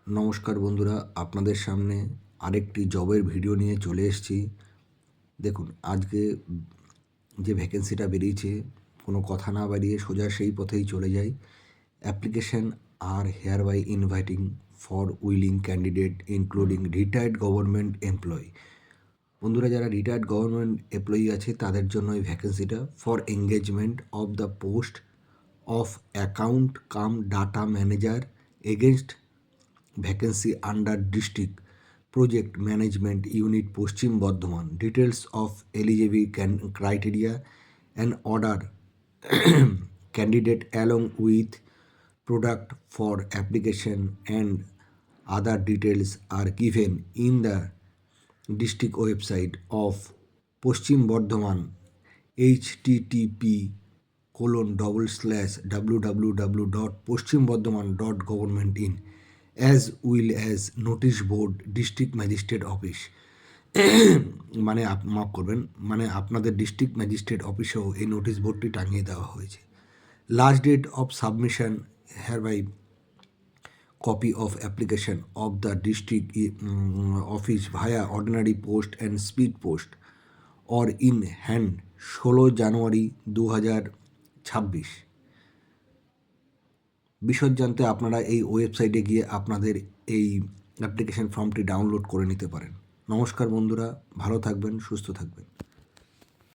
নমস্কার বন্ধুরা, আপনাদের সামনে আরেকটি জবের ভিডিও নিয়ে চলে এসেছি। দেখুন, আজকে যে ভ্যাকেন্সিটা বেরিয়েছে, কোনো কথা না বাড়িয়ে সোজা সেই পথেই চলে যাই। Application are hereby inviting for willing candidate including retired government employee. বন্ধুরা, যারা রিটায়ার্ড গভর্নমেন্ট এমপ্লয়ি আছে তাদের জন্য এই ভ্যাকেন্সিটা for engagement of the post of account cum data manager against vacancy under district project management unit Paschim Bardhaman. Details of eligible criteria and order candidate along with product for application and other details are given in the district website of Paschim Bardhaman http://www.paschimbardhaman.government.in as well as notice board district magistrate office মাফ করবেন, আপনাদের district magistrate অফিসেও এই notice বোর্ডটি টাঙিয়ে দেওয়া হয়েছে। Last date of submission hereby copy of application of the district office via ordinary post and speed post or in hand 16 জানুয়ারি 2026। বিশদ জানতে আপনারা এই ওয়েবসাইটে গিয়ে আপনাদের এই অ্যাপ্লিকেশন ফর্মটি ডাউনলোড করে নিতে পারেন। নমস্কার বন্ধুরা, ভালো থাকবেন, সুস্থ থাকবেন।